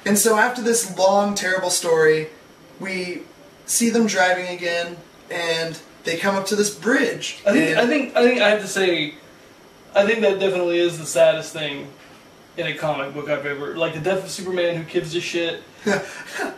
And so after this long, terrible story, we see them driving again, and they come up to this bridge. I think I have to say, I think that definitely is the saddest thing in a comic book I've ever... Like, the death of Superman, who gives a shit.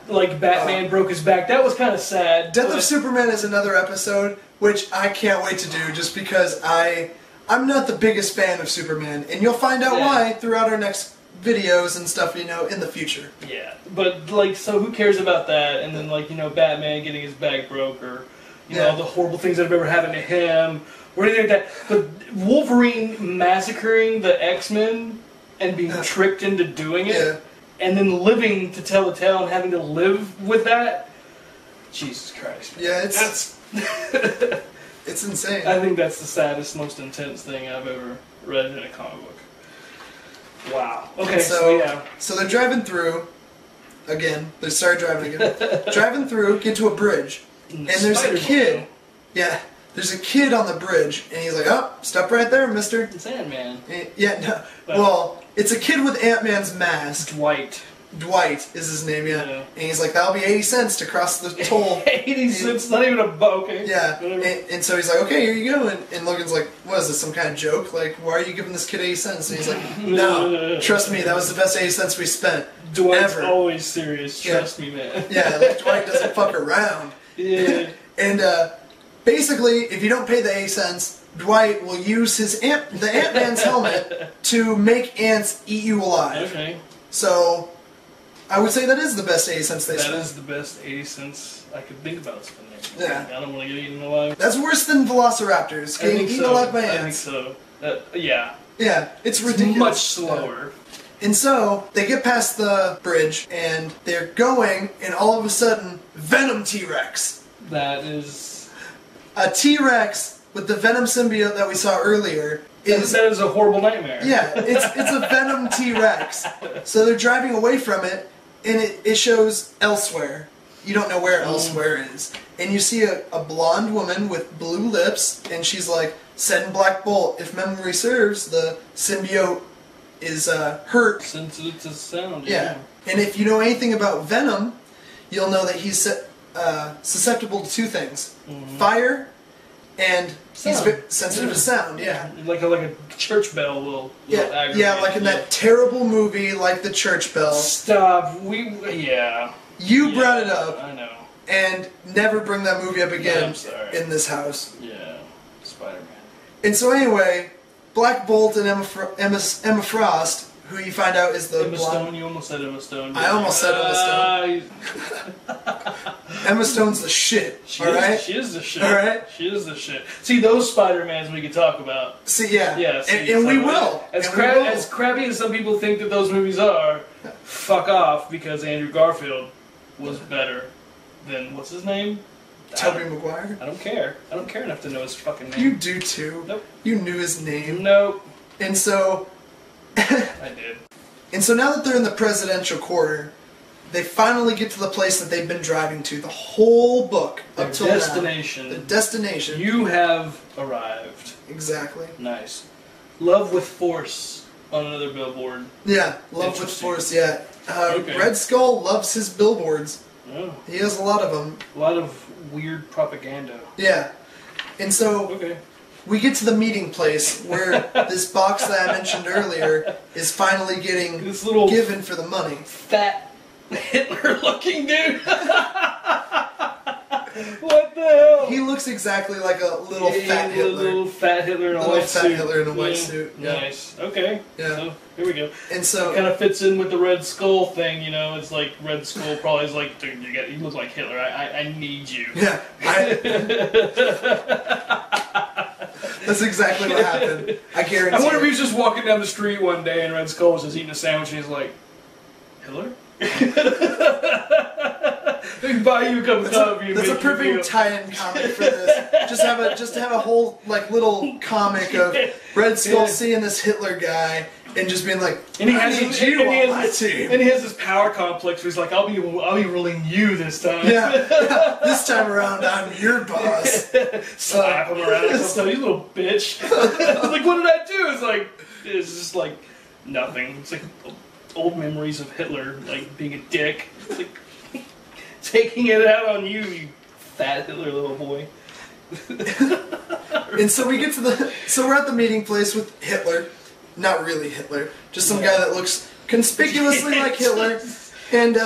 Like, Batman broke his back. That was kind of sad. Death of Superman is another episode, which I can't wait to do, just because I'm not the biggest fan of Superman, and you'll find out why throughout our next videos and stuff, you know, in the future. Yeah, but, like, so who cares about that? And then, like, you know, Batman getting his back broke, or, you know, the horrible things that have ever happened to him, or anything like that. But Wolverine massacring the X-Men and being tricked into doing it, and then living to tell the tale and having to live with that, Jesus Christ. Man. Yeah, it's insane. I think that's the saddest, most intense thing I've ever read in a comic book. Wow. Okay, so they're driving through, again, they start driving again, driving through, get to a bridge, and there's a kid, there's a kid on the bridge, and he's like, oh, stop right there, mister. It's Ant-Man. Yeah, no, well, it's a kid with Ant-Man's mask. Dwight is his name, And he's like, that'll be 80 cents to cross the toll. 80 cents, not even a buck, okay. Yeah, and so he's like, okay, here you go. And Logan's like, what is this, some kind of joke? Like, why are you giving this kid 80 cents? And he's like, no, trust me, that was the best 80 cents we spent. Dwight's ever. Always serious, trust me, man. Yeah, like Dwight doesn't fuck around. Yeah. And basically, if you don't pay the 80 cents, Dwight will use the Ant-Man's helmet to make ants eat you alive. Okay. So, I would say that is the best 80 cents they spent. That is the best 80 cents I could think about spending. Yeah. I don't want to get eaten alive. That's worse than velociraptors getting eaten alive by ants. I think so. Yeah. Yeah, it's ridiculous. It's much slower. And so, they get past the bridge, and they're going, and all of a sudden, Venom T-Rex. That is... A T-Rex with the Venom symbiote that we saw earlier that is a horrible nightmare. Yeah, it's a Venom T-Rex. So they're driving away from it, and it shows elsewhere. You don't know where elsewhere is. And you see a blonde woman with blue lips, and she's like, send Black Bolt. If memory serves, the symbiote is hurt. Sensitive to sound, yeah. And if you know anything about Venom, you'll know that he's susceptible to two things. Fire, and he's sensitive to sound, Like a church bell will aggravate. Yeah, like in that terrible movie, like The Church Bell. Stop. You brought it up. I know. And never bring that movie up again I'm in this house. Yeah, Spider-Man. And so anyway, Black Bolt and Emma Frost, who you find out is the Emma Stone. You almost said Emma Stone. I almost said Emma Stone. Emma Stone's the shit. She is the shit. All right. She is the shit. See, those Spider-Mans we could talk about. See, yeah. See, and we will. As crappy as some people think that those movies are, fuck off, because Andrew Garfield was better than, what's his name? Tobey Maguire? I don't care. I don't care enough to know his fucking name. You do too. Nope. You knew his name. Nope. And so... I did. And so now that they're in the presidential quarter, they finally get to the place that they've been driving to the whole book up till now. The destination. You have arrived. Exactly. Nice. Love with Force on another billboard. Yeah, Love with Force, yeah. Red Skull loves his billboards. Oh. He has a lot of them. A lot of weird propaganda. Yeah. And so... We get to the meeting place where this box that I mentioned earlier is finally getting given for the money. Fat Hitler-looking dude. What the hell? He looks exactly like a little fat Hitler. Little fat Hitler in a white suit. Little fat Hitler in a white suit. Yeah. Nice. Okay. Yeah. So, here we go. And so... It kind of fits in with the Red Skull thing, you know? It's like Red Skull probably is like, dude, you look like Hitler. I need you. Yeah. That's exactly what happened. I guarantee. I wonder if he was just walking down the street one day and Red Skull was just eating a sandwich and he's like, Hitler? They can buy you a cup of coffee. That's a perfect tie-in comic for this. Just to have a whole little comic of Red Skull seeing this Hitler guy and just being like, and he has this power complex where he's like, I'll be ruling you this time. Yeah. This time around, I'm your boss. Slap him around. You little bitch. Like, what did I do? It's just like nothing. It's like, old memories of Hitler, like being a dick, like taking it out on you, you fat Hitler little boy. And so we get to so we're at the meeting place with Hitler. Not really Hitler, just some guy that looks conspicuously like Hitler. And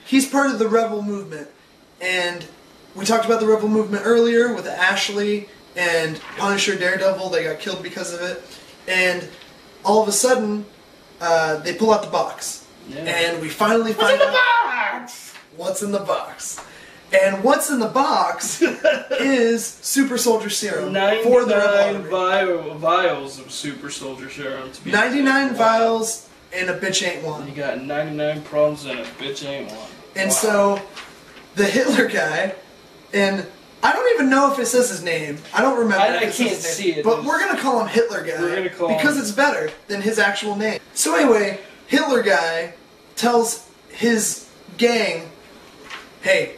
he's part of the rebel movement. And we talked about the rebel movement earlier with Ashley and Punisher, Daredevil. They got killed because of it. And all of a sudden, they pull out the box. Yeah. And we finally find out what's in the box. And what's in the box is Super Soldier Serum for the Rebel Army. Vials of Super Soldier Serum. To be 99 vials and a bitch ain't one. You got 99 problems and a bitch ain't one. And so, the Hitler guy, and I don't even know if it says his name. I don't remember. I can't see it. But we're going to call him Hitler guy because it's better than his actual name. So anyway, Hitler guy tells his gang, hey,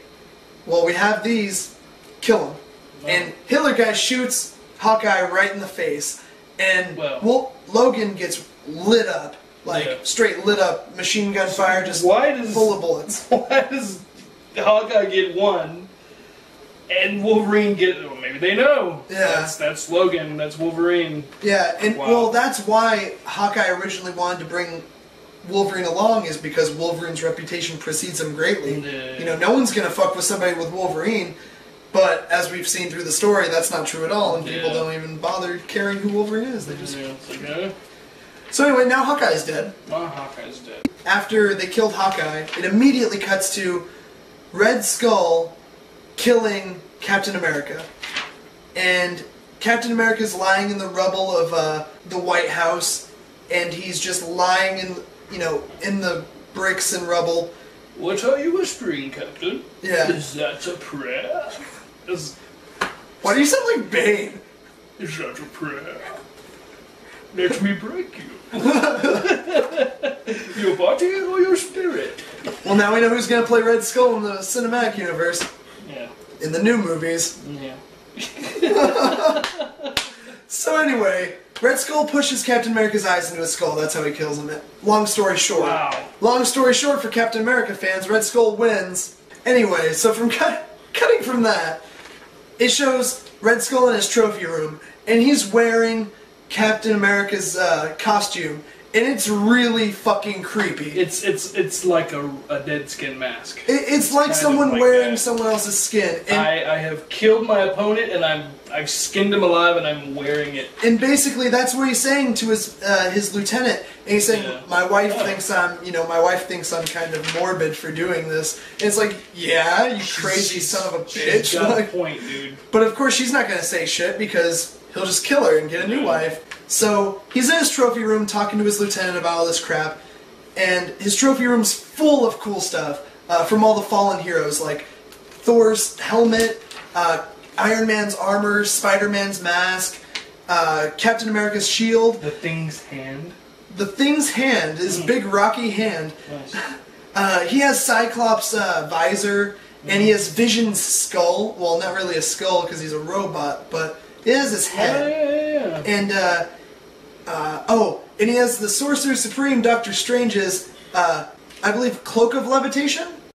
well, we have these, kill him. No. And Hitler guy shoots Hawkeye right in the face. And Logan gets lit up. Like, straight lit up, machine gun fire, just full of bullets. Why does Hawkeye get one, and Wolverine get... Well, maybe they know. Yeah. That's Logan, that's Wolverine. Yeah, and well, that's why Hawkeye originally wanted to bring Wolverine along, is because Wolverine's reputation precedes him greatly. Yeah. You know, no one's gonna fuck with somebody with Wolverine, but as we've seen through the story, that's not true at all, and people don't even bother caring who Wolverine is. They just... So anyway, now Hawkeye's dead. Hawkeye's dead. After they killed Hawkeye, it immediately cuts to Red Skull killing Captain America. And Captain America's lying in the rubble of the White House, and he's just lying in the bricks and rubble. What are you whispering, Captain? Yeah. Is that a prayer? Why do you sound like Bane? Is that a prayer? Let me break you. Your body or your spirit? Well, now we know who's going to play Red Skull in the cinematic universe. Yeah. In the new movies. Yeah. So anyway, Red Skull pushes Captain America's eyes into his skull. That's how he kills him. Long story short. Wow. Long story short for Captain America fans, Red Skull wins. Anyway, so from cutting from that, it shows Red Skull in his trophy room, and he's wearing Captain America's costume, and it's really fucking creepy. It's like a dead skin mask. It's like someone wearing someone else's skin. And I have killed my opponent, and I've skinned him alive, and I'm wearing it. And basically, that's what he's saying to his lieutenant. And he's saying, "My wife thinks I'm kind of morbid for doing this." And it's like, yeah, you crazy son of a bitch. She's got a point, dude. But of course, she's not gonna say shit because he'll just kill her and get a new wife. So he's in his trophy room talking to his lieutenant about all this crap, and his trophy room's full of cool stuff from all the fallen heroes, like Thor's helmet, Iron Man's armor, Spider-Man's mask, Captain America's shield. The Thing's hand. The Thing's hand, his big rocky hand. Nice. He has Cyclops' visor, and he has Vision's skull. Well, not really a skull because he's a robot, but it has his head. Yeah. And, and he has the Sorcerer Supreme, Doctor Strange's, I believe, Cloak of Levitation?